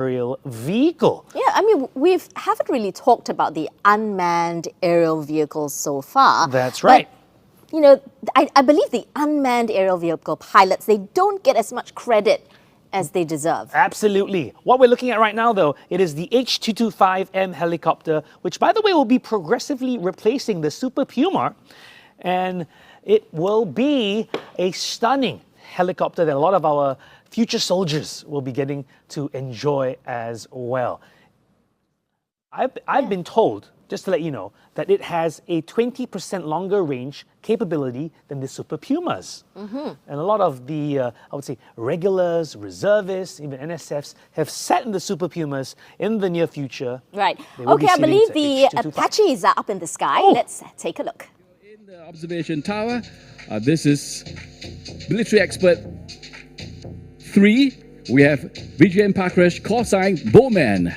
aerial vehicle. Yeah, I mean, we haven't really talked about the unmanned aerial vehicles so far. That's right. But, you know, I believe the unmanned aerial vehicle pilots, they don't get as much credit as they deserve. Absolutely. What we're looking at right now, though, it is the H225M helicopter, which, by the way, will be progressively replacing the Super Puma. And it will be a stunning helicopter that a lot of our future soldiers will be getting to enjoy as well. I've been told, just to let you know, that it has a 20% longer range capability than the Super Pumas. And a lot of the, I would say, regulars, reservists, even NSFs have sat in the Super Pumas in the near future. Right. Okay, I believe the Apaches are up in the sky. Oh. Let's take a look. In the observation tower, this is military expert 3. We have Vijayan Pakrash, call sign Bowman.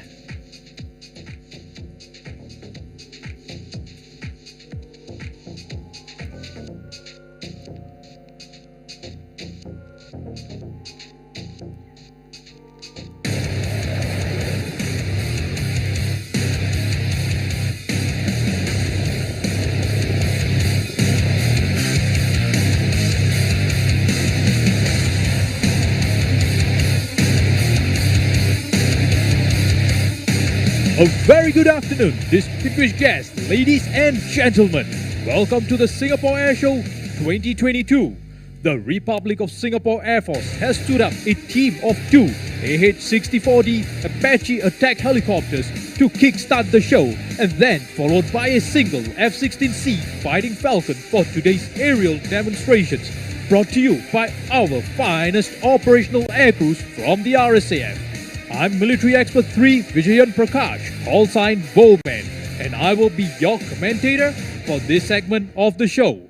A very good afternoon, distinguished guests, ladies and gentlemen. Welcome to the Singapore Air Show 2022. The Republic of Singapore Air Force has stood up a team of 2 AH-64D Apache attack helicopters to kickstart the show, and then followed by a single F-16C Fighting Falcon for today's aerial demonstrations, brought to you by our finest operational aircrews from the RSAF. I'm Military Expert 3 Vijayan Prakash, call sign Bowman, and I will be your commentator for this segment of the show.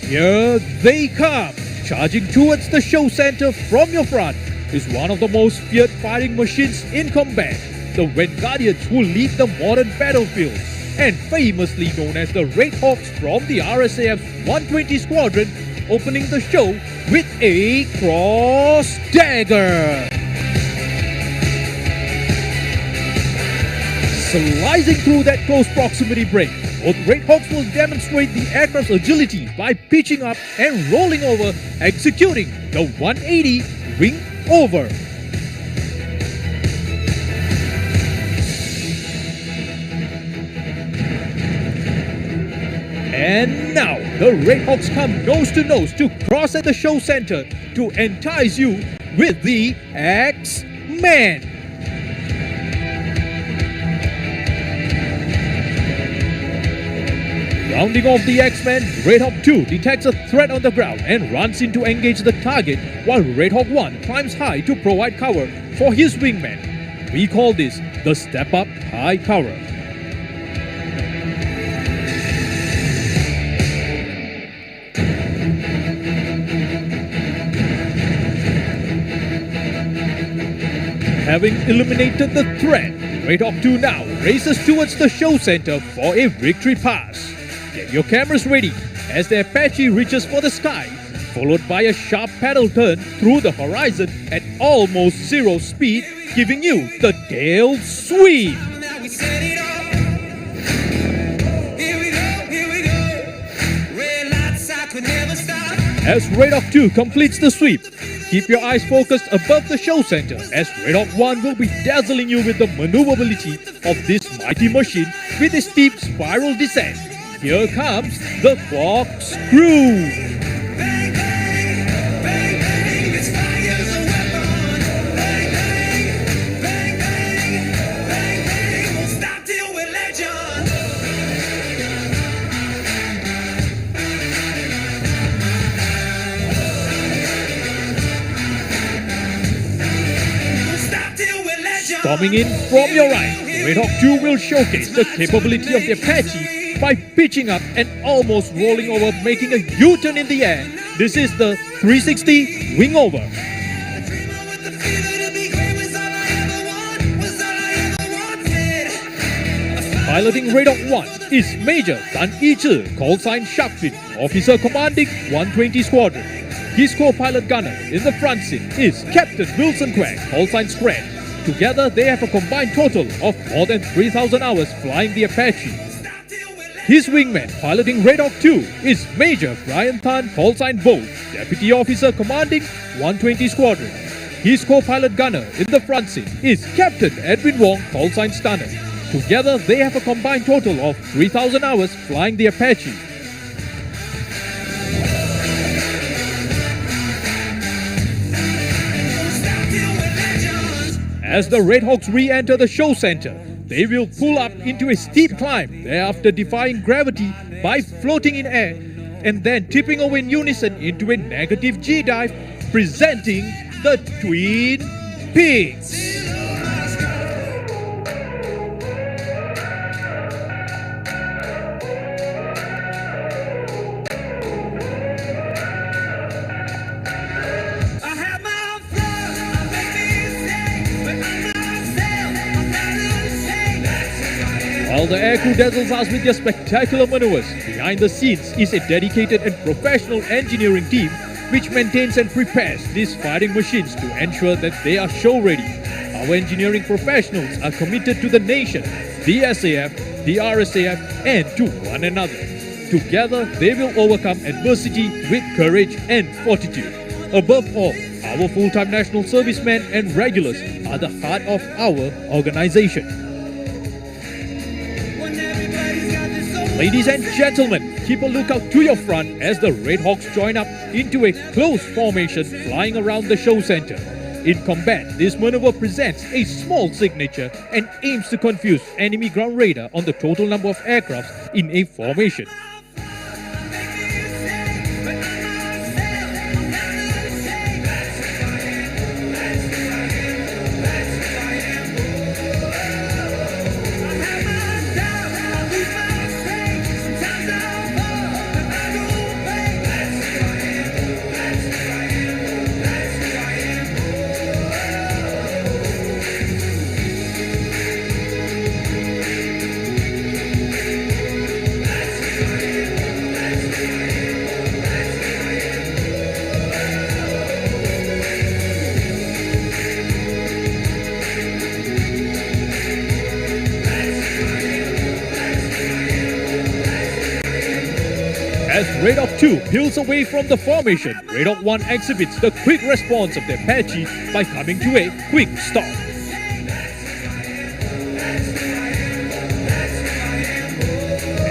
Here they come, charging towards the show center from your front is one of the most feared fighting machines in combat, the Vanguardians who lead the modern battlefield, and famously known as the Red Hawks from the RSAF's 120 Squadron, opening the show with a cross dagger. Slicing through that close proximity break, both Red Hawks will demonstrate the aircraft's agility by pitching up and rolling over, executing the 180 wing over. And now, the Red Hawks come nose to nose to cross at the show center to entice you with the X-Men. Rounding off the X-Men, Red Hawk 2 detects a threat on the ground and runs in to engage the target, while Red Hawk 1 climbs high to provide cover for his wingman. We call this the step-up high cover. Having eliminated the threat, Red Hawk 2 now races towards the show center for a victory pass. Get your cameras ready as the Apache reaches for the sky, followed by a sharp paddle turn through the horizon at almost zero speed, giving you the tail sweep. As Red Hawk 2 completes the sweep, keep your eyes focused above the show center, as Red Hawk 1 will be dazzling you with the maneuverability of this mighty machine with a steep spiral descent. Here comes the corkscrew. Coming in from your right, Red Hawk 2 will showcase the capability of the Apache by pitching up and almost rolling over, making a U-turn in the air. This is the 360 wing over. Piloting Red Hawk 1 is Major Tan Yi-Zhi, call sign Sharkfin, officer commanding 120 Squadron. His co-pilot gunner in the front seat is Captain Wilson Quack, call sign Scrat. Together, they have a combined total of more than 3,000 hours flying the Apache. His wingman piloting Red Hawk 2 is Major Brian Tan Callsign Bolt, Deputy Officer commanding 120 Squadron. His co-pilot gunner in the front seat is Captain Edwin Wong Callsign Stunner. Together, they have a combined total of 3,000 hours flying the Apache. As the Red Hawks re-enter the show center, they will pull up into a steep climb, thereafter defying gravity by floating in air and then tipping over in unison into a negative G dive, presenting the Twin Peaks. While the aircrew dazzles us with their spectacular maneuvers, behind the scenes is a dedicated and professional engineering team which maintains and prepares these fighting machines to ensure that they are show ready. Our engineering professionals are committed to the nation, the SAF, the RSAF, and to one another. Together, they will overcome adversity with courage and fortitude. Above all, our full-time national servicemen and regulars are the heart of our organization. Ladies and gentlemen, keep a lookout to your front as the Red Hawks join up into a close formation flying around the show center. In combat, this maneuver presents a small signature and aims to confuse enemy ground radar on the total number of aircrafts in a formation. As Red Hawk 2 peels away from the formation, Red Hawk 1 exhibits the quick response of the Apache by coming to a quick stop.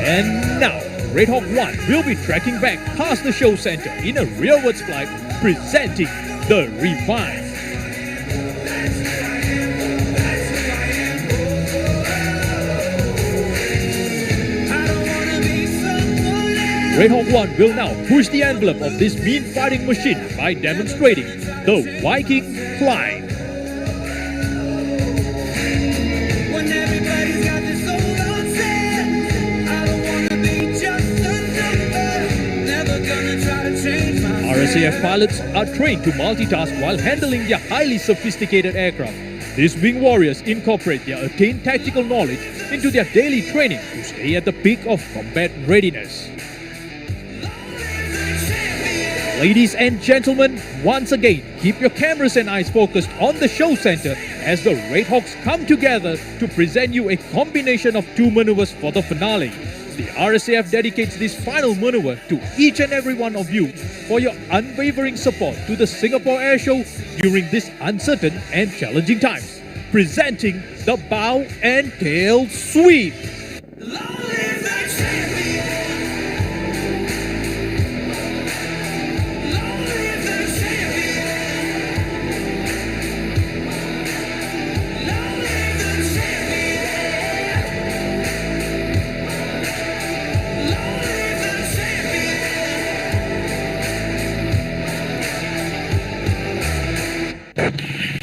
And now, Red Hawk 1 will be tracking back past the show center in a rearwards flight, presenting the Revive. Red Hawk 1 will now push the envelope of this mean fighting machine by demonstrating the Viking Climb. RSAF pilots are trained to multitask while handling their highly sophisticated aircraft. These wing warriors incorporate their attained tactical knowledge into their daily training to stay at the peak of combat readiness. Ladies and gentlemen, once again, keep your cameras and eyes focused on the show center as the Red Hawks come together to present you a combination of two maneuvers for the finale. The RSAF dedicates this final maneuver to each and every one of you for your unwavering support to the Singapore Air Show during these uncertain and challenging times. Presenting the Bow and Tail Sweep.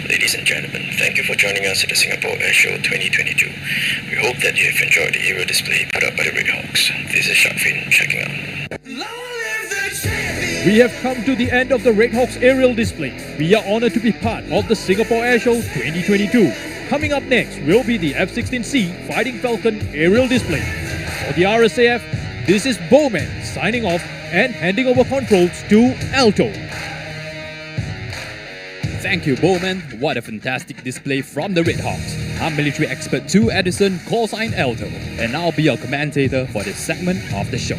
Ladies and gentlemen, thank you for joining us at the Singapore Air Show 2022. We hope that you have enjoyed the aerial display put up by the Red Hawks. This is Sharkfin checking out. We have come to the end of the Red Hawks aerial display. We are honored to be part of the Singapore Air Show 2022. Coming up next will be the F-16C Fighting Falcon aerial display. For the RSAF, this is Bowman signing off and handing over controls to Alto. Thank you, Bowman. What a fantastic display from the Red Hawks. I'm military expert 2 Edison, call sign Alto, and I'll be your commentator for this segment of the show.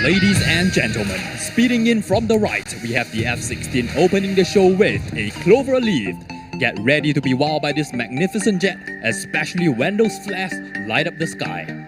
Ladies and gentlemen, speeding in from the right, we have the F-16 opening the show with a clover leaf. Get ready to be wowed by this magnificent jet, especially when those flares light up the sky.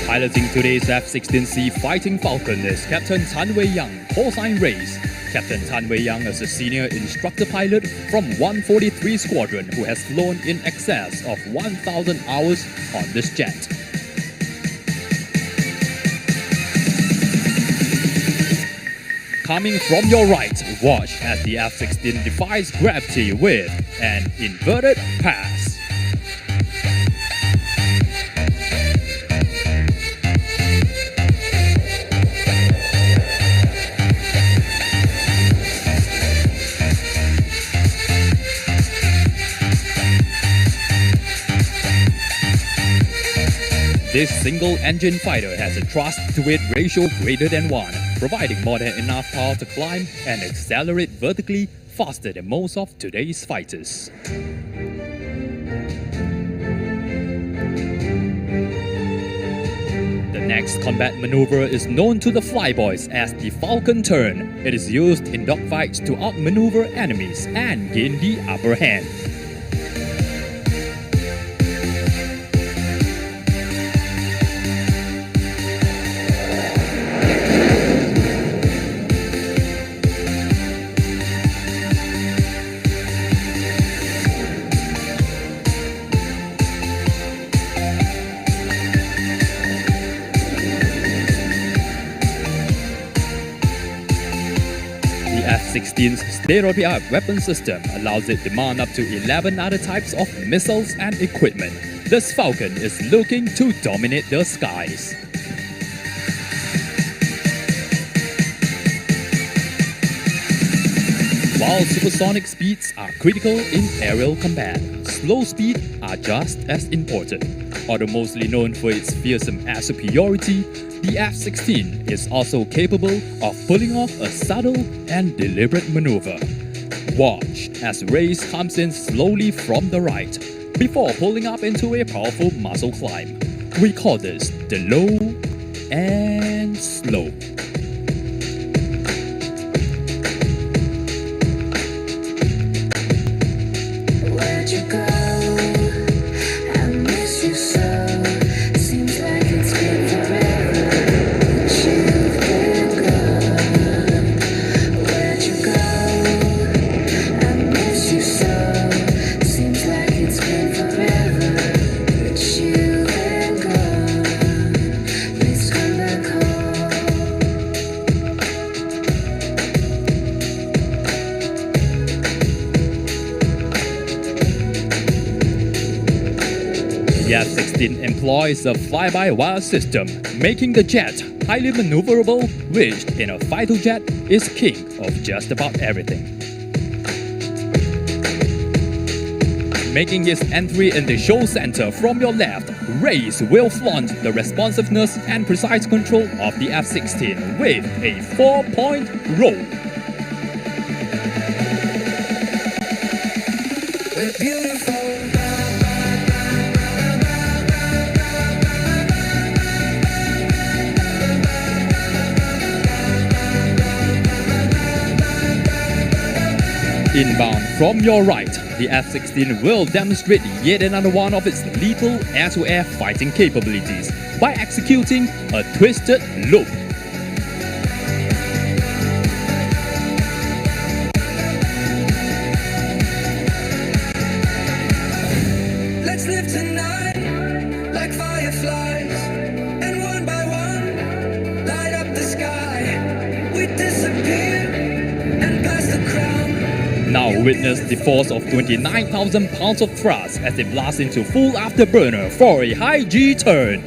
Piloting today's F-16C Fighting Falcon is Captain Tan Wei Yang, call sign Race. Captain Tan Wei Yang is a senior instructor pilot from 143 Squadron who has flown in excess of 1,000 hours on this jet. Coming from your right, watch as the F-16 defies gravity with an inverted pass. This single-engine fighter has a thrust-to-weight ratio greater than 1, providing more than enough power to climb and accelerate vertically faster than most of today's fighters. The next combat maneuver is known to the flyboys as the Falcon Turn. It is used in dogfights to outmaneuver enemies and gain the upper hand. F-16's state-of-the-art weapon system allows it to mount up to 11 other types of missiles and equipment. This Falcon is looking to dominate the skies. While supersonic speeds are critical in aerial combat, slow speed are just as important. Although mostly known for its fearsome air superiority, the F-16 is also capable of pulling off a subtle and deliberate maneuver. Watch as Race comes in slowly from the right, before pulling up into a powerful muscle climb. We call this the low and slow. Where'd you go? I miss you so. Seems like it's been forever that you've been gone. Where'd you go? I miss you so. Seems like it's been forever that you've been gone. Please come back home. The F-16 employs a fly-by-wire system, making the jet highly maneuverable, which in a fighter jet is king of just about everything. Making his entry in the show center from your left, Race will flaunt the responsiveness and precise control of the F-16 with a 4-point roll. We're beautiful. Inbound from your right, the F-16 will demonstrate yet another one of its lethal air-to-air fighting capabilities by executing a twisted loop. Let's live tonight like fireflies, and one by one light up the sky. Witness the force of 29,000 pounds of thrust as it blasts into full afterburner for a high G turn.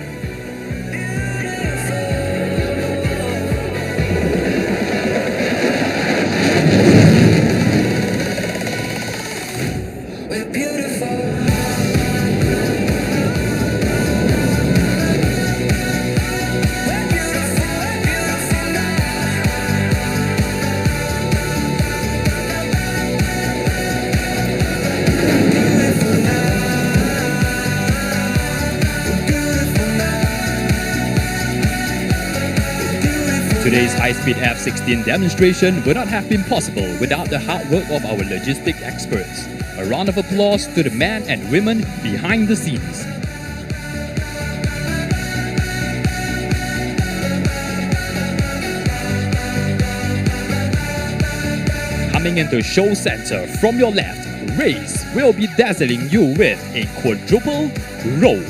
Today's high-speed F-16 demonstration would not have been possible without the hard work of our logistic experts. A round of applause to the men and women behind the scenes. Coming into show center from your left, Race will be dazzling you with a quadruple roll.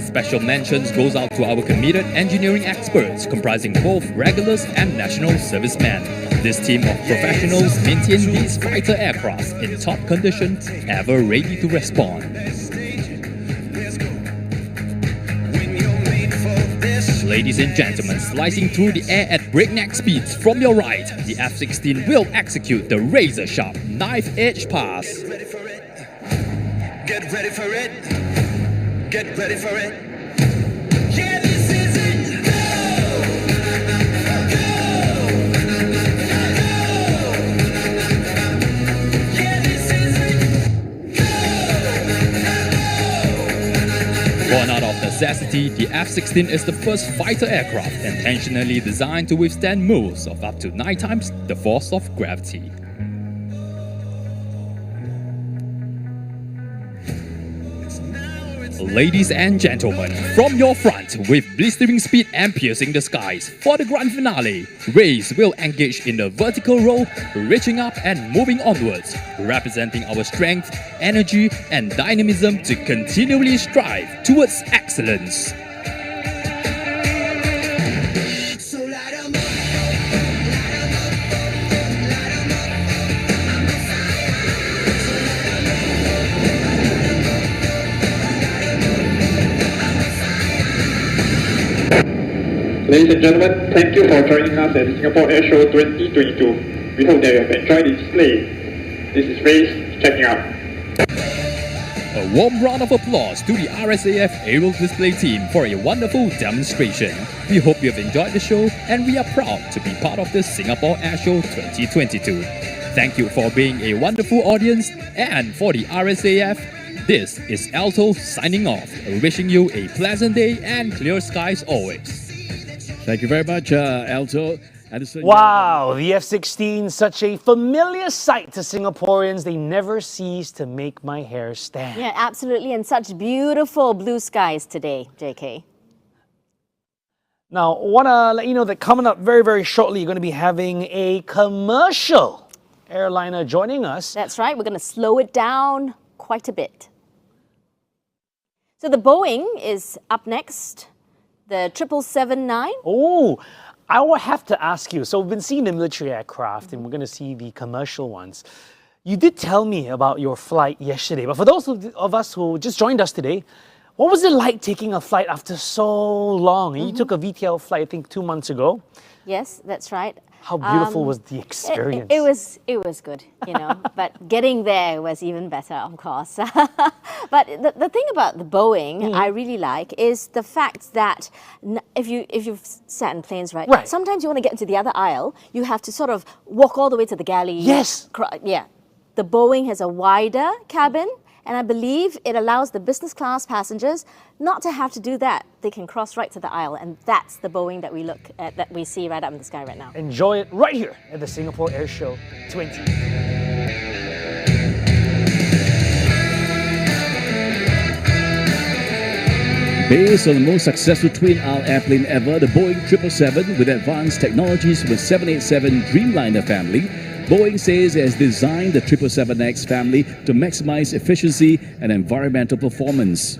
Special mentions goes out to our committed engineering experts comprising both regulars and national servicemen. This team of professionals maintain these fighter aircraft in top condition, ever ready to respond. Ladies and gentlemen, slicing through the air at breakneck speeds from your right, the F-16 will execute the razor-sharp knife-edge pass. Get ready for it. Get ready for it. Yeah, this is it. Go! Go! Yeah, this is it. Go! Born out of necessity, the F-16 is the first fighter aircraft intentionally designed to withstand moves of up to 9 times the force of gravity. Ladies and gentlemen, from your front, with blistering speed and piercing the skies, for the grand finale, Race will engage in the vertical roll, reaching up and moving onwards, representing our strength, energy, and dynamism to continually strive towards excellence. So light 'em up. Ladies and gentlemen, thank you for joining us at the Singapore Air Show 2022. We hope that you have enjoyed the display. This is Race checking out. A warm round of applause to the RSAF Aerial Display team for a wonderful demonstration. We hope you have enjoyed the show and we are proud to be part of the Singapore Air Show 2022. Thank you for being a wonderful audience, and for the RSAF, this is Alto signing off, wishing you a pleasant day and clear skies always. Thank you very much, Alto. Wow, the F-16, such a familiar sight to Singaporeans. They never cease to make my hair stand. Yeah, absolutely. And such beautiful blue skies today, JK. Now, I want to let you know that coming up very, very shortly, you're going to be having a commercial airliner joining us. That's right. We're going to slow it down quite a bit. So the Boeing is up next, the 777-9. Oh, I will have to ask you. So we've been seeing the military aircraft and we're going to see the commercial ones. You did tell me about your flight yesterday, but for those of us who just joined us today, what was it like taking a flight after so long? You took a VTL flight, I think, 2 months ago. Yes, that's right. How beautiful was the experience? It was good, you know, but getting there was even better, of course. But the thing about the Boeing I really like is the fact that if you've sat in planes, right? Sometimes you want to get into the other aisle, you have to sort of walk all the way to the galley. Yes. Yeah. The Boeing has a wider cabin, and I believe it allows the business class passengers not to have to do that. They can cross right to the aisle, and that's the Boeing that we look at, that we see right up in the sky right now. Enjoy it right here at the Singapore Air Show 20. Based on the most successful twin-aisle airplane ever, the Boeing 777 with advanced technologies from the 787 Dreamliner family, Boeing says it has designed the 777X family to maximize efficiency and environmental performance.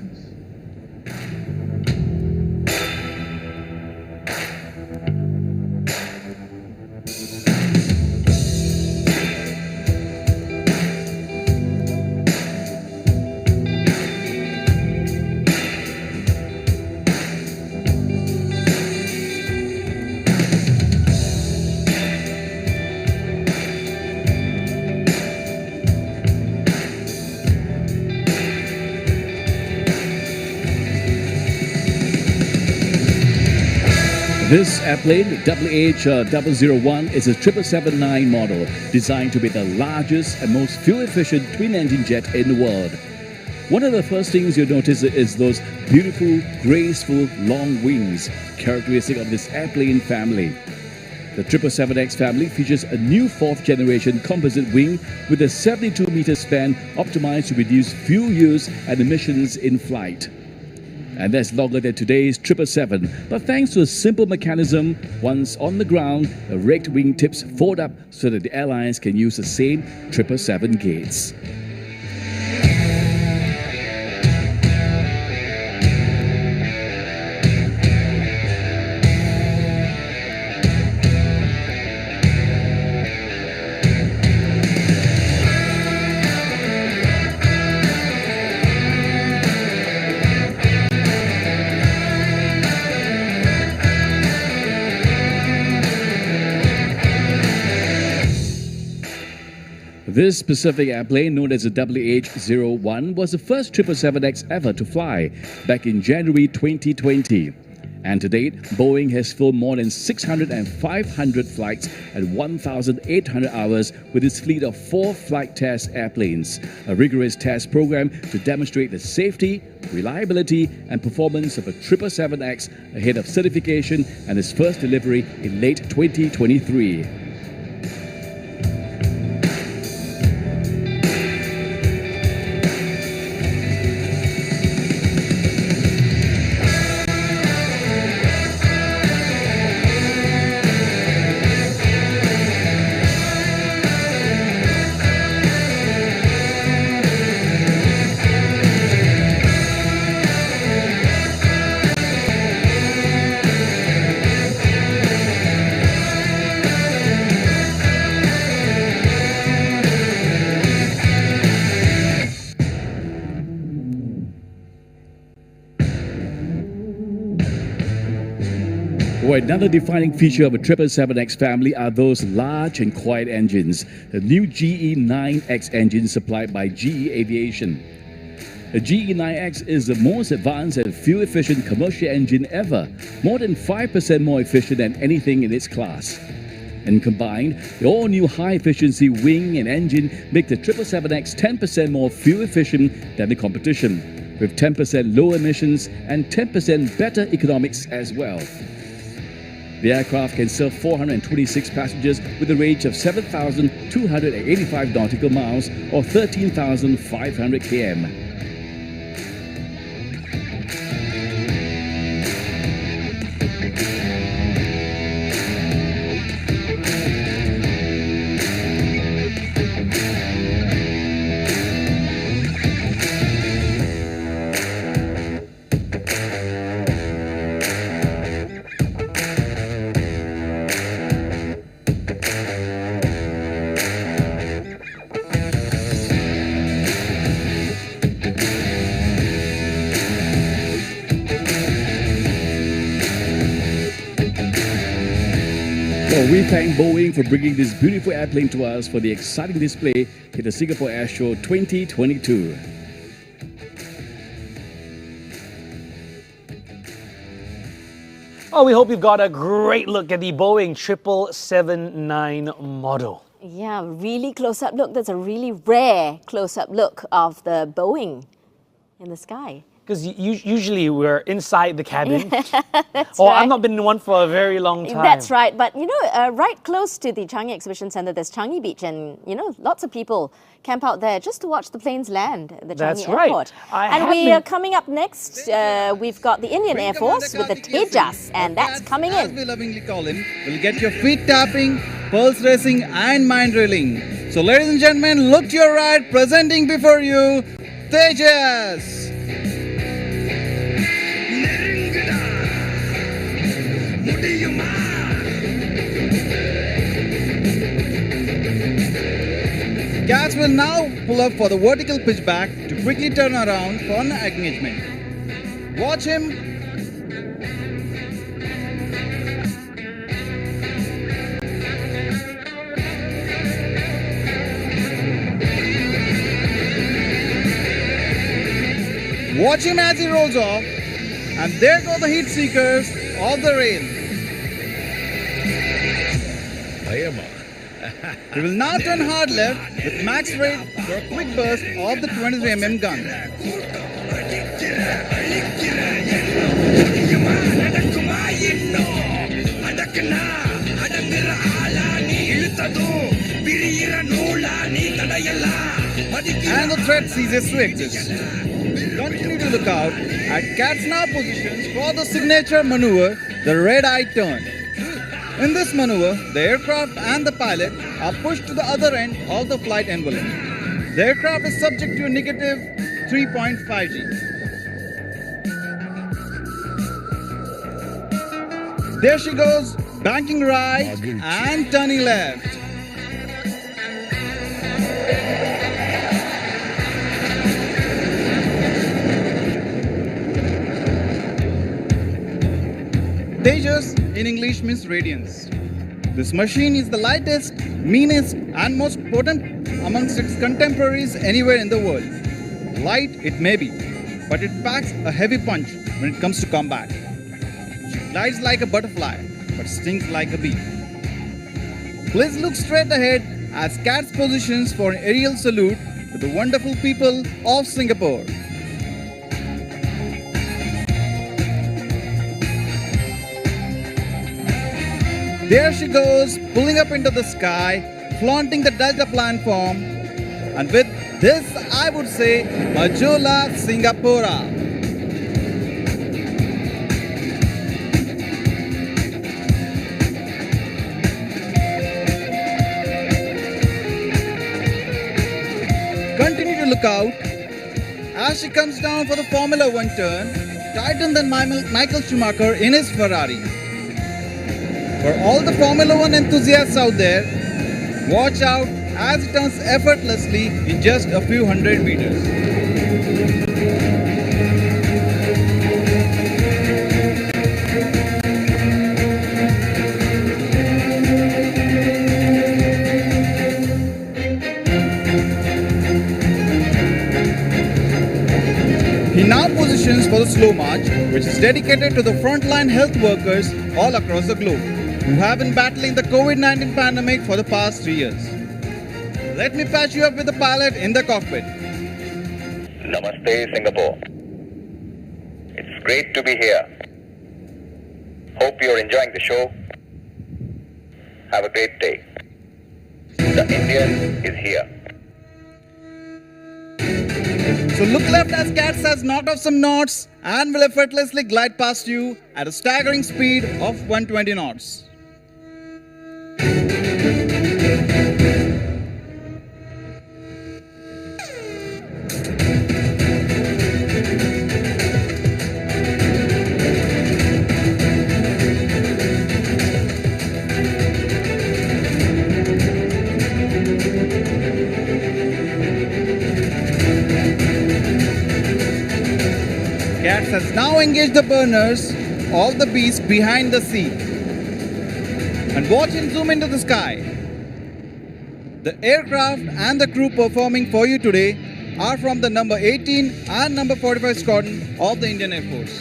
This airplane, WH-001, is a 777-9 model designed to be the largest and most fuel-efficient twin-engine jet in the world. One of the first things you'll notice is those beautiful, graceful, long wings, characteristic of this airplane family. The 777X family features a new fourth-generation composite wing with a 72-meter span optimized to reduce fuel use and emissions in flight. And that's longer than today's 777. But thanks to a simple mechanism, once on the ground, the raked wing tips fold up so that the airlines can use the same 777 gates. This specific airplane, known as the WH-01, was the first 777X ever to fly back in January 2020. And to date, Boeing has flown more than 600 and 500 flights and 1,800 hours with its fleet of 4 flight test airplanes, a rigorous test program to demonstrate the safety, reliability, and performance of a 777X ahead of certification and its first delivery in late 2023. Another defining feature of a 777X family are those large and quiet engines, the new GE9X engine supplied by GE Aviation. The GE9X is the most advanced and fuel-efficient commercial engine ever, more than 5% more efficient than anything in its class. And combined, the all-new high-efficiency wing and engine make the 777X 10% more fuel-efficient than the competition, with 10% lower emissions and 10% better economics as well. The aircraft can serve 426 passengers with a range of 7,285 nautical miles or 13,500 km. We thank Boeing for bringing this beautiful airplane to us for the exciting display at the Singapore Air Show 2022. Oh, we hope you've got a great look at the Boeing 777-9 model. Yeah, really close-up look. That's a really rare close-up look of the Boeing in the sky. Because usually we're inside the cabin. That's I've right. not been in one for a very long time. That's right. But, right close to the Changi Exhibition Centre, there's Changi Beach. And, lots of people camp out there just to watch the planes land at the Changi That's right. Airport. I And have we been- are coming up next. We've got the Indian Air Force with the Tejas. And that's coming As in. we lovingly call him, will get your feet tapping, pulse racing and mind reeling. So ladies and gentlemen, look to your right, presenting before you, Tejas. Cats will now pull up for the vertical pitchback to quickly turn around for an engagement. Watch him. Watch him as he rolls off. And there go the heat seekers of the rail. He will now turn hard left with max rate for a quick burst of the 23mm gun. And the threat ceases to exist. Continue to look out at Cat's now positions for the signature maneuver, the red-eye turn. In this maneuver, the aircraft and the pilot are pushed to the other end of the flight envelope. The aircraft is subject to a negative 3.5 G. There she goes, banking right and turning left. Tejas in English means radiance. This machine is the lightest, meanest and most potent amongst its contemporaries anywhere in the world. Light it may be, but it packs a heavy punch when it comes to combat. She glides like a butterfly, but stings like a bee. Please look straight ahead as Cats positions for an aerial salute to the wonderful people of Singapore. There she goes, pulling up into the sky, flaunting the Delta platform. And with this, I would say, Majola Singapura. Continue to look out as she comes down for the Formula One turn, tighter than Michael Schumacher in his Ferrari. For all the Formula One enthusiasts out there, watch out as it turns effortlessly in just a few hundred meters. He now positions for the slow march, which is dedicated to the frontline health workers all across the globe, who have been battling the COVID-19 pandemic for the past 3 years. Let me patch you up with the pilot in the cockpit. Namaste, Singapore. It's great to be here. Hope you're enjoying the show. Have a great day. The Indian is here. So look left as Cats has knocked off some knots and will effortlessly glide past you at a staggering speed of 120 knots. Cats has now engaged the burners of the beast behind the seat. And watch him zoom into the sky. The aircraft and the crew performing for you today are from the number 18 and number 45 Squadron of the Indian Air Force.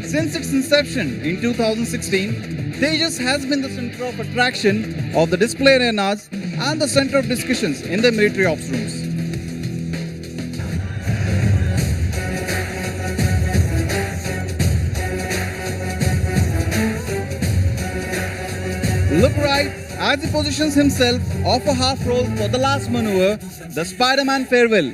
Since its inception in 2016, Tejas has been the center of attraction of the display arenas and the center of discussions in the military ops rooms. look right as he positions himself off a half roll for the last maneuver, the Spider-Man farewell.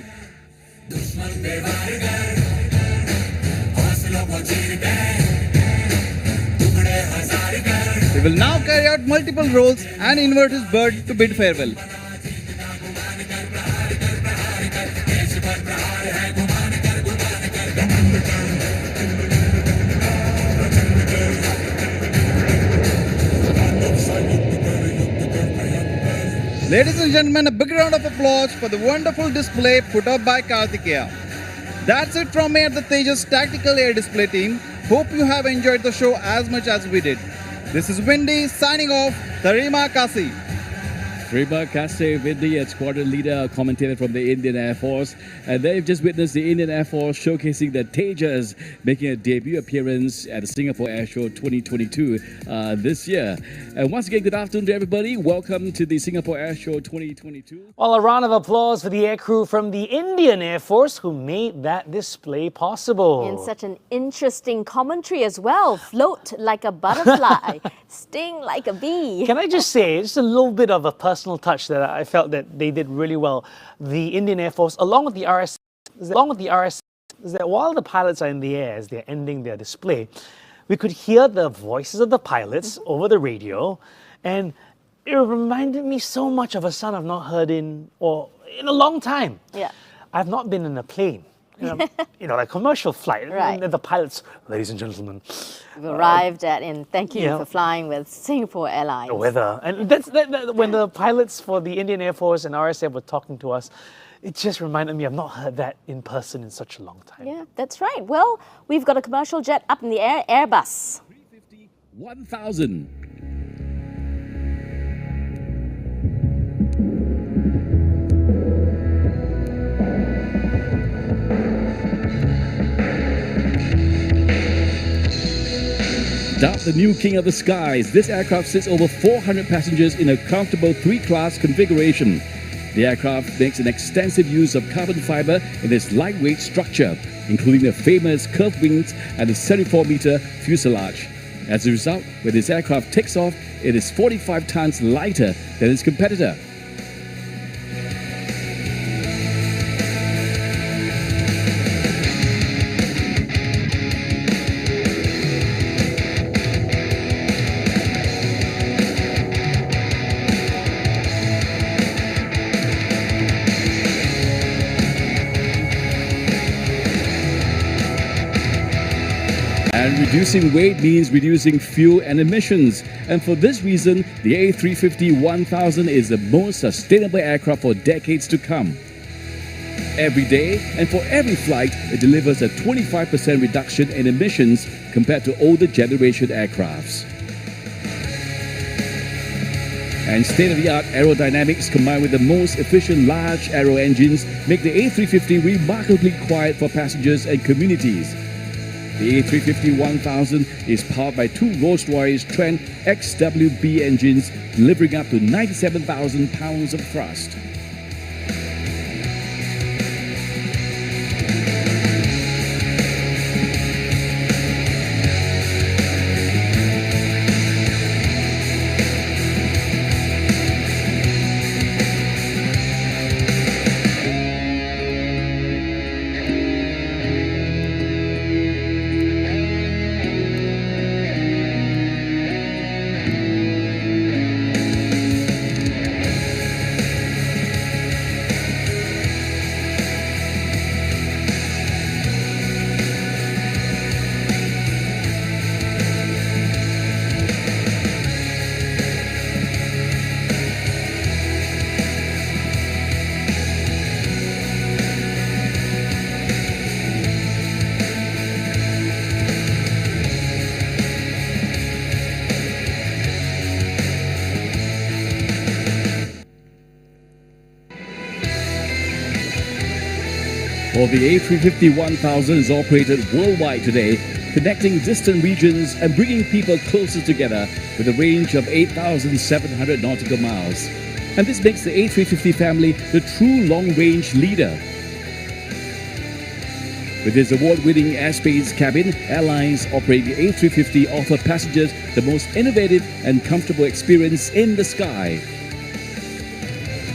He will now carry out multiple rolls and invert his bird to bid farewell. Ladies and gentlemen, a big round of applause for the wonderful display put up by Karthikeya. That's it from me at the Tejas Tactical Air Display team. Hope you have enjoyed the show as much as we did. This is Windy signing off. Tarima Kasi. Rima Kase, Windy, a squadron leader, commentator from the Indian Air Force. And they've just witnessed the Indian Air Force showcasing the Tejas making a debut appearance at the Singapore Air Show 2022 this year. And once again, good afternoon to everybody. Welcome to the Singapore Air Show 2022. Well, a round of applause for the aircrew from the Indian Air Force who made that display possible. And such an interesting commentary as well. Float like a butterfly, sting like a bee. Can I just say, just a little bit of a personal touch that I felt that they did really well. The Indian Air Force, along with the RS, is that while the pilots are in the air as they're ending their display, we could hear the voices of the pilots over the radio, and it reminded me so much of a sound I've not heard in a long time. Yeah. I've not been in a plane. Like commercial flight. Right. And the pilots, ladies and gentlemen. We've arrived at, and thank you for flying with Singapore Airlines. The weather. And that's when the pilots for the Indian Air Force and RSF were talking to us, it just reminded me I've not heard that in person in such a long time. Yeah, that's right. Well, we've got a commercial jet up in the air, Airbus. 1000. Dubbed the new king of the skies, this aircraft sits over 400 passengers in a comfortable 3-class configuration. The aircraft makes an extensive use of carbon fiber in its lightweight structure, including the famous curved wings and the 74-meter fuselage. As a result, when this aircraft takes off, it is 45 tons lighter than its competitor. And reducing weight means reducing fuel and emissions. And for this reason, the A350-1000 is the most sustainable aircraft for decades to come. Every day and for every flight, it delivers a 25% reduction in emissions compared to older generation aircrafts. And state-of-the-art aerodynamics combined with the most efficient large aero engines make the A350 remarkably quiet for passengers and communities. The A350-1000 is powered by 2 Rolls-Royce Trent XWB engines, delivering up to 97,000 pounds of thrust. Well, the A350-1000 is operated worldwide today, connecting distant regions and bringing people closer together with a range of 8,700 nautical miles. And this makes the A350 family the true long-range leader. With its award-winning airspace cabin, airlines operating the A350 offer passengers the most innovative and comfortable experience in the sky.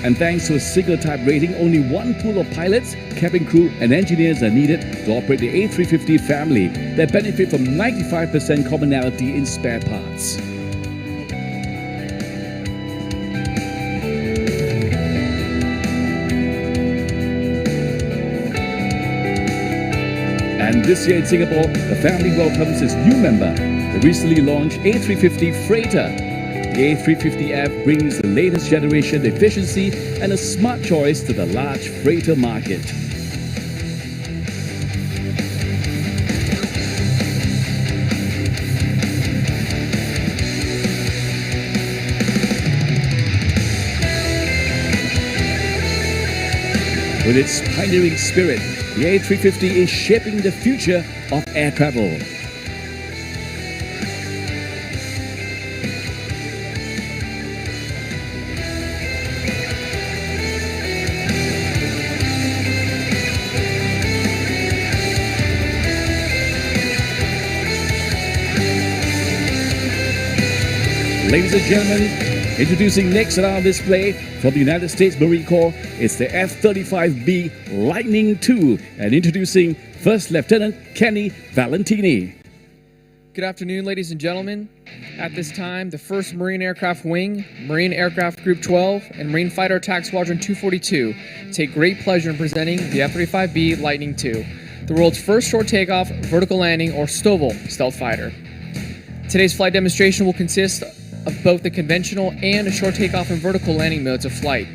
And thanks to a single type rating, only one pool of pilots, cabin crew, and engineers are needed to operate the A350 family that benefit from 95% commonality in spare parts. And this year in Singapore, the family welcomes its new member, the recently launched A350 Freighter. The A350F brings the latest generation efficiency and a smart choice to the large freighter market. With its pioneering spirit, the A350 is shaping the future of air travel. Ladies and gentlemen, introducing next on our display from the United States Marine Corps, it's the F-35b Lightning II, and introducing First Lieutenant Kenny Valentini. Good afternoon, ladies and gentlemen. At this time, the 1st Marine Aircraft Wing, Marine Aircraft Group 12, and Marine Fighter Attack Squadron 242 take great pleasure in presenting the F-35b Lightning II, the world's first short takeoff, vertical landing, or STOVL stealth fighter. Today's flight demonstration will consist of both the conventional and short takeoff and vertical landing modes of flight.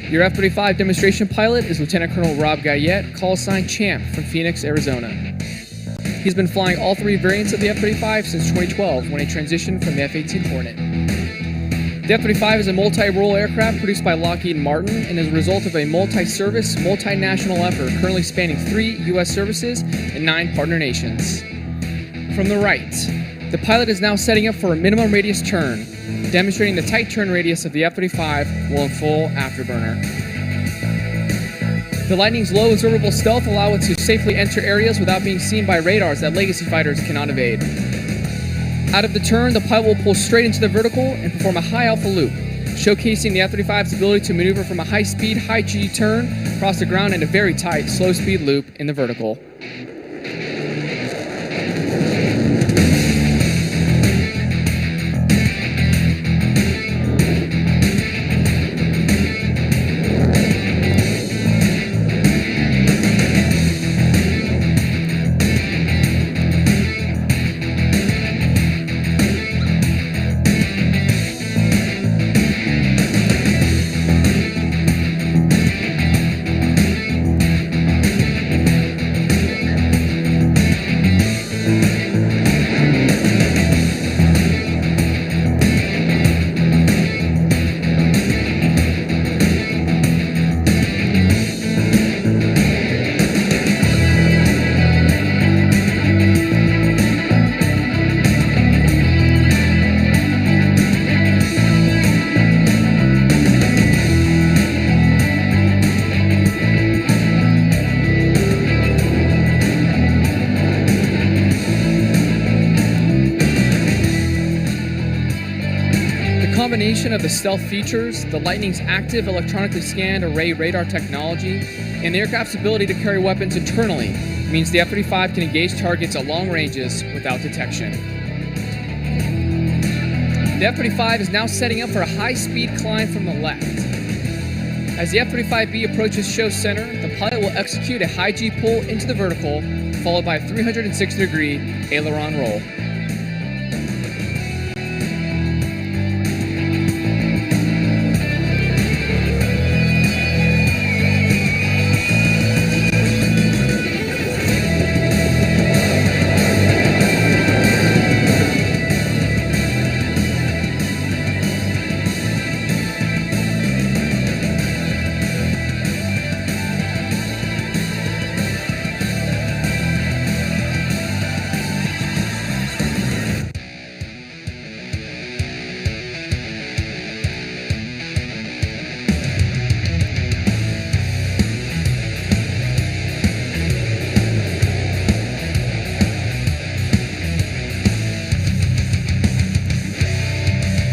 Your F-35 demonstration pilot is Lieutenant Colonel Rob Guyette, call sign Champ, from Phoenix, Arizona. He's been flying all 3 variants of the F-35 since 2012 when he transitioned from the F-18 Hornet. The F-35 is a multi-role aircraft produced by Lockheed Martin and is a result of a multi-service, multinational effort currently spanning 3 U.S. services and 9 partner nations. From the right, the pilot is now setting up for a minimum radius turn, demonstrating the tight turn radius of the F-35 while in full afterburner. The Lightning's low observable stealth allow it to safely enter areas without being seen by radars that legacy fighters cannot evade. Out of the turn, the pilot will pull straight into the vertical and perform a high alpha loop, showcasing the F-35's ability to maneuver from a high-speed, high-G turn across the ground in a very tight, slow-speed loop in the vertical. Combination of the stealth features, the Lightning's active electronically scanned array radar technology, and the aircraft's ability to carry weapons internally means the F-35 can engage targets at long ranges without detection. The F-35 is now setting up for a high-speed climb from the left. As the F-35B approaches show center, the pilot will execute a high G pull into the vertical, followed by a 360-degree aileron roll.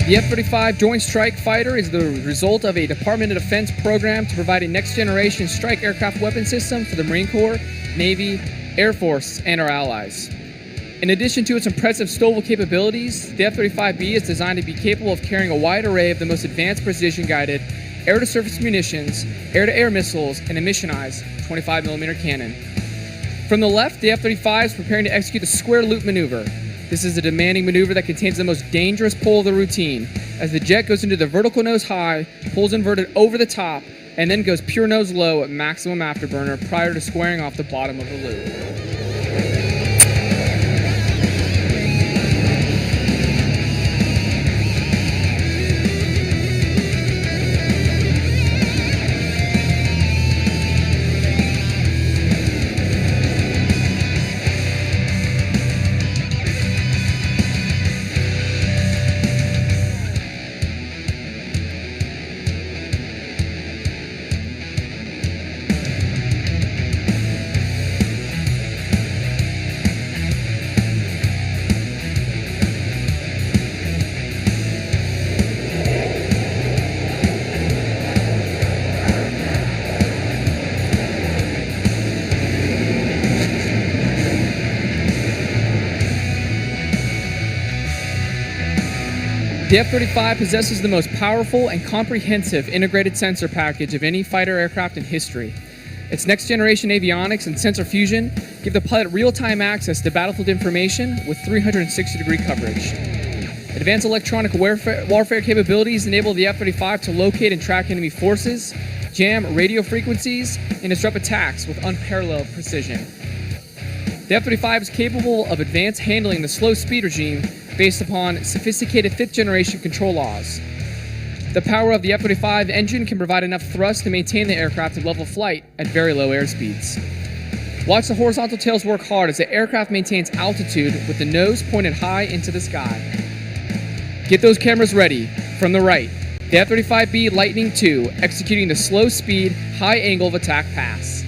The F-35 Joint Strike Fighter is the result of a Department of Defense program to provide a next-generation strike aircraft weapon system for the Marine Corps, Navy, Air Force, and our allies. In addition to its impressive STOVL capabilities, the F-35B is designed to be capable of carrying a wide array of the most advanced precision-guided air-to-surface munitions, air-to-air missiles, and a missionized 25mm cannon. From the left, the F-35 is preparing to execute the square loop maneuver. This is a demanding maneuver that contains the most dangerous pull of the routine, as the jet goes into the vertical nose high, pulls inverted over the top, and then goes pure nose low at maximum afterburner prior to squaring off the bottom of the loop. The F-35 possesses the most powerful and comprehensive integrated sensor package of any fighter aircraft in history. Its next-generation avionics and sensor fusion give the pilot real-time access to battlefield information with 360-degree coverage. Advanced electronic warfare capabilities enable the F-35 to locate and track enemy forces, jam radio frequencies, and disrupt attacks with unparalleled precision. The F-35 is capable of advanced handling the slow speed regime based upon sophisticated fifth-generation control laws. The power of the F-35 engine can provide enough thrust to maintain the aircraft at level flight at very low airspeeds. Watch the horizontal tails work hard as the aircraft maintains altitude with the nose pointed high into the sky. Get those cameras ready. From the right, the F-35b Lightning II executing the slow speed, high angle of attack pass.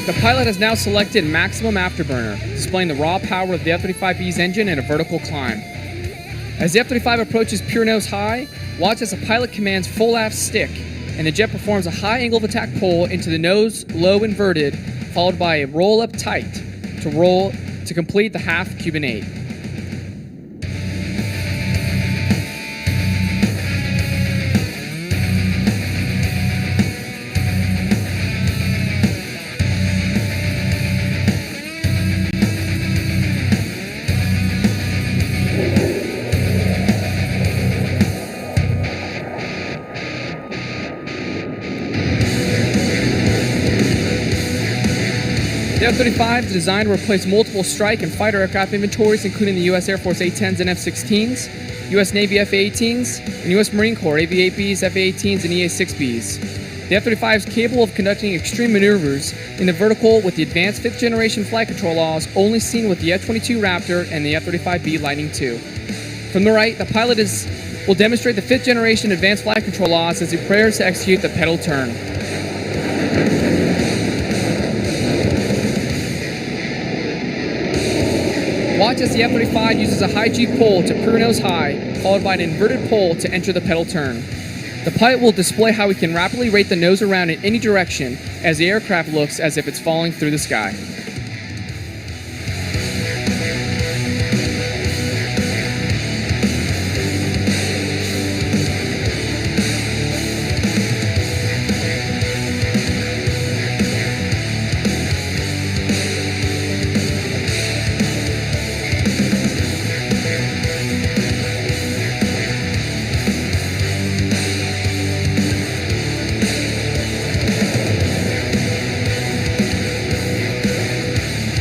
The pilot has now selected maximum afterburner, displaying the raw power of the F-35B's engine in a vertical climb. As the F-35 approaches pure nose high, watch as the pilot commands full aft stick, and the jet performs a high angle of attack pull into the nose low inverted, followed by a roll up tight to complete the half Cuban 8. The F-35 is designed to replace multiple strike and fighter aircraft inventories, including the U.S. Air Force A-10s and F-16s, U.S. Navy F-A-18s, and U.S. Marine Corps AV-8Bs, F-A-18s, and EA-6Bs. The F-35 is capable of conducting extreme maneuvers in the vertical with the advanced fifth-generation flight control laws only seen with the F-22 Raptor and the F-35B Lightning II. From the right, the pilot will demonstrate the fifth-generation advanced flight control laws as he prepares to execute the pedal turn. Watch as the F-35 uses a high G pull to pure nose high, followed by an inverted pull to enter the pedal turn. The pilot will display how he can rapidly rate the nose around in any direction as the aircraft looks as if it's falling through the sky.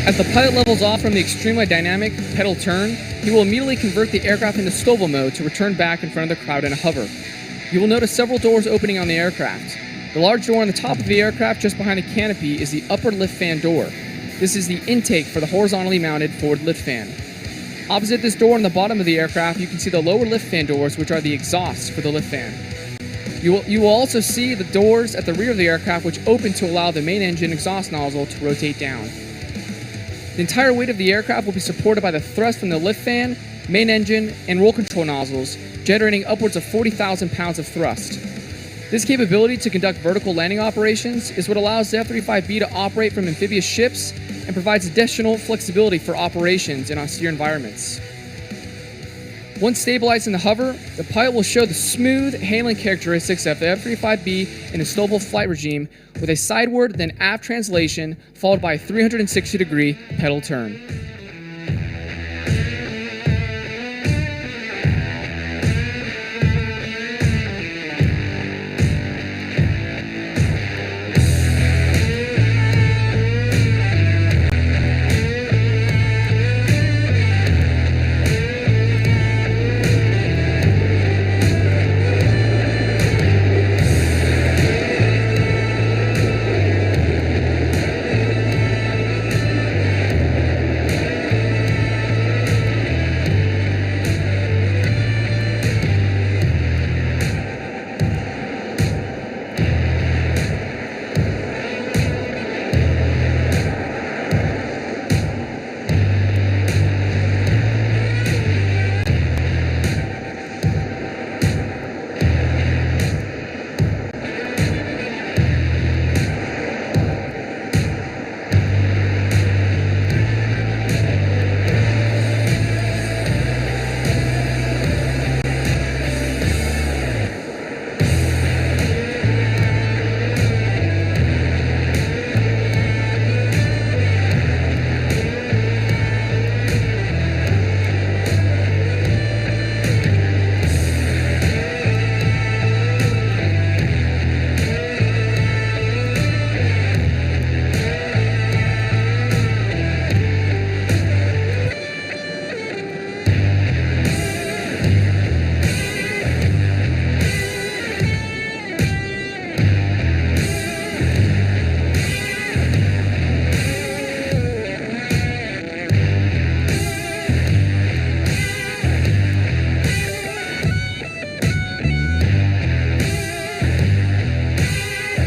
As the pilot levels off from the extremely dynamic pedal turn, he will immediately convert the aircraft into STOVL mode to return back in front of the crowd in a hover. You will notice several doors opening on the aircraft. The large door on the top of the aircraft just behind the canopy is the upper lift fan door. This is the intake for the horizontally mounted forward lift fan. Opposite this door on the bottom of the aircraft, you can see the lower lift fan doors, which are the exhausts for the lift fan. You will also see the doors at the rear of the aircraft, which open to allow the main engine exhaust nozzle to rotate down. The entire weight of the aircraft will be supported by the thrust from the lift fan, main engine, and roll control nozzles, generating upwards of 40,000 pounds of thrust. This capability to conduct vertical landing operations is what allows the F-35b to operate from amphibious ships and provides additional flexibility for operations in austere environments. Once stabilized in the hover, the pilot will show the smooth handling characteristics of the F-35b in a STOVL flight regime with a sideward then aft translation followed by a 360-degree pedal turn.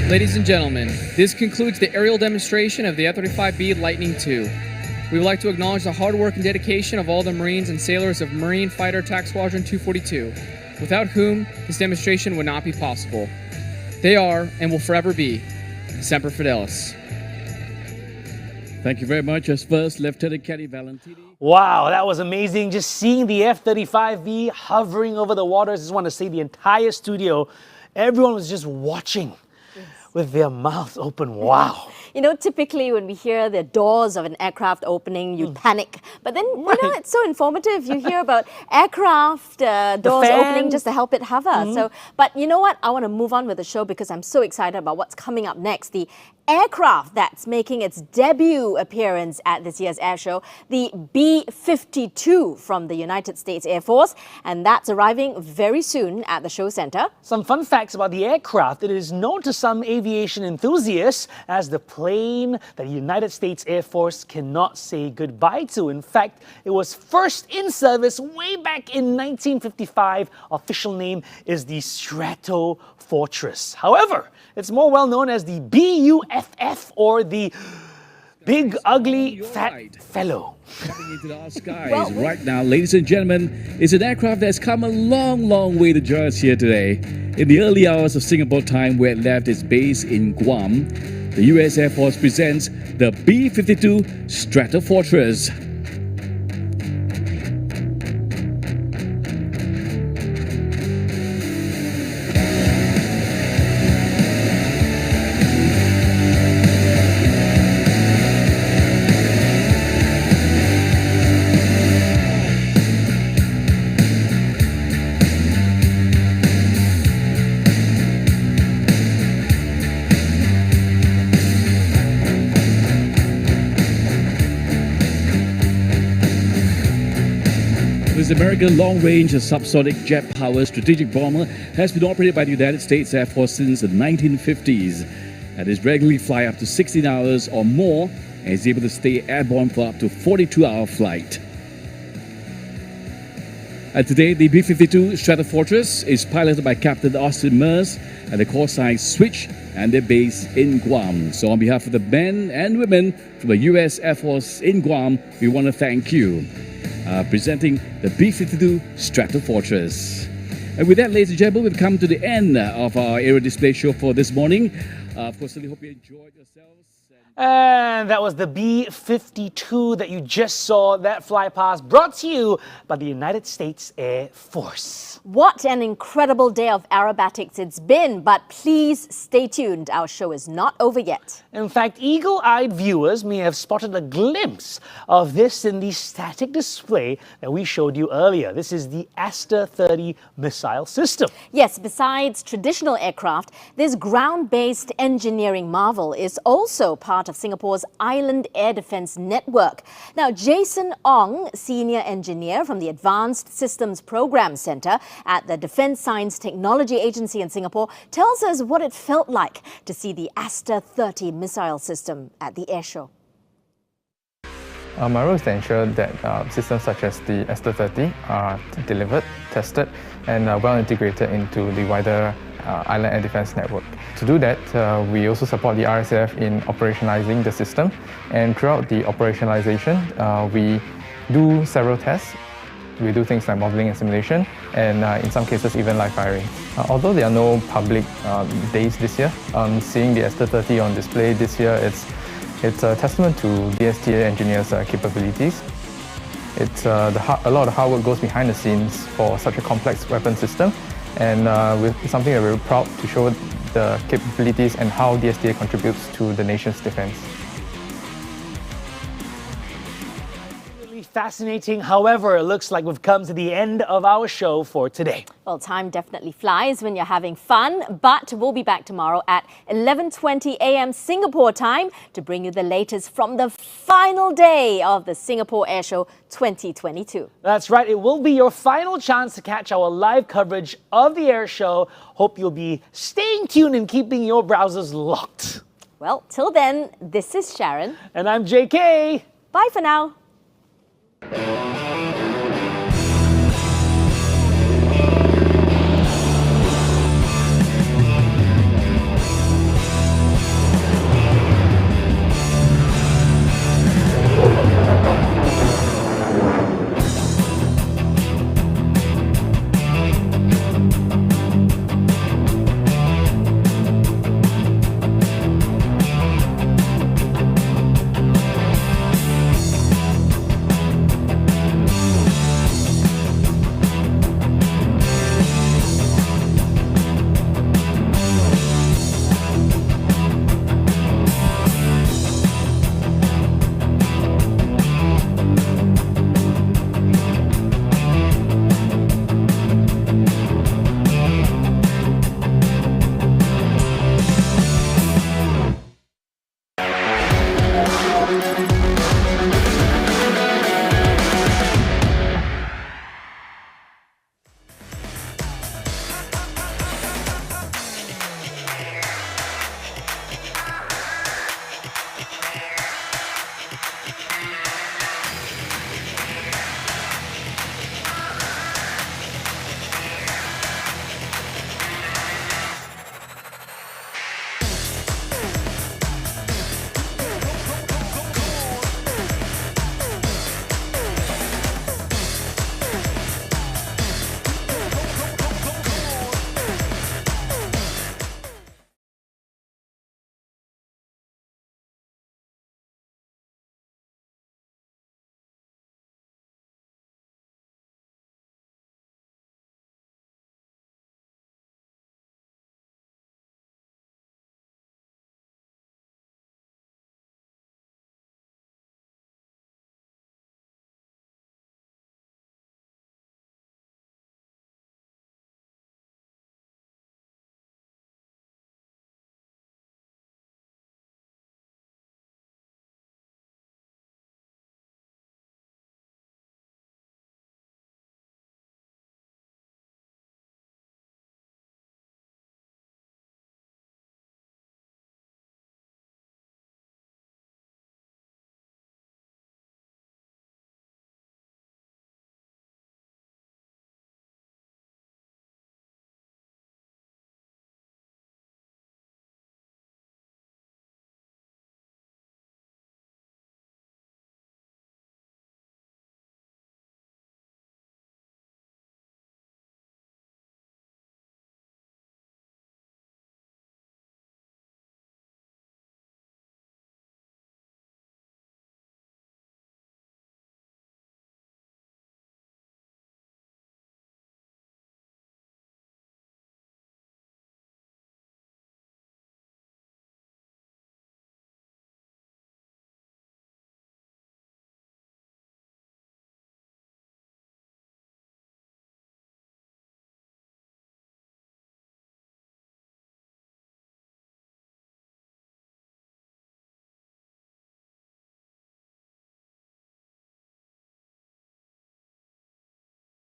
Ladies and gentlemen, this concludes the aerial demonstration of the F-35b Lightning II. We would like to acknowledge the hard work and dedication of all the Marines and sailors of Marine Fighter Attack Squadron 242, without whom this demonstration would not be possible. They are, and will forever be, Semper Fidelis. Thank you very much. As first, Lieutenant Kenny Valentini. Wow, that was amazing. Just seeing the F-35B hovering over the waters. I just want to say the entire studio, everyone was just watching with their mouths open. Wow. You know, typically when we hear the doors of an aircraft opening, you panic. But then, you know, it's so informative. You hear about aircraft doors opening just to help it hover. So, but you know what? I want to move on with the show because I'm so excited about what's coming up next. The aircraft that's making its debut appearance at this year's air show, the B-52 from the United States Air Force, and that's arriving very soon at the show center. Some fun facts about the aircraft. It is known to some aviation enthusiasts as the plane that the United States Air Force cannot say goodbye to. In fact, it was first in service way back in 1955. Official name is the Stratofortress. However, it's more well known as the BUFF, or the Big Ugly Fat Fellow. Coming into our skies right now, ladies and gentlemen, is an aircraft that's come a long, long way to join us here today. In the early hours of Singapore time, where it left its base in Guam, the U.S. Air Force presents the B-52 Stratofortress. This American long-range subsonic jet-powered strategic bomber has been operated by the United States Air Force since the 1950s and is regularly fly up to 16 hours or more and is able to stay airborne for up to 42-hour flight. And today, the B-52 Stratofortress is piloted by Captain Austin Mears and the call sign Switch, and they're based in Guam. So on behalf of the men and women from the U.S. Air Force in Guam, we want to thank you. Presenting the B-52 Stratofortress. And with that, ladies and gentlemen, we've come to the end of our aerial display show for this morning. Of course, I hope you enjoyed yourselves. And that was the B-52 that you just saw, that fly past, brought to you by the United States Air Force. What an incredible day of aerobatics it's been, but please stay tuned. Our show is not over yet. In fact, eagle-eyed viewers may have spotted a glimpse of this in the static display that we showed you earlier. This is the Aster 30 missile system. Yes, besides traditional aircraft, this ground-based engineering marvel is also part of Singapore's Island Air Defence Network. Now, Jason Ong, senior engineer from the Advanced Systems Program Centre at the Defence Science Technology Agency in Singapore, tells us what it felt like to see the Aster 30 missile system at the airshow. My role is to ensure that systems such as the Aster 30 are delivered, tested, and well integrated into the wider Island Air Defence Network. To do that, we also support the RSF in operationalizing the system, and throughout the operationalization, we do several tests. We do things like modeling and simulation, and in some cases even live firing. Although there are no public days this year, seeing the Aster 30 on display this year, it's a testament to DSTA engineers' capabilities. It's a lot of hard work goes behind the scenes for such a complex weapon system, and it's something that we're proud to show the capabilities and how DSTA contributes to the nation's defense. Fascinating. However, it looks like we've come to the end of our show for today. Well, time definitely flies when you're having fun, but we'll be back tomorrow at 11:20 a.m. Singapore time to bring you the latest from the final day of the Singapore Airshow 2022. That's right. It will be your final chance to catch our live coverage of the air show. Hope you'll be staying tuned and keeping your browsers locked. Well, till then, this is Sharon. And I'm JK. Bye for now.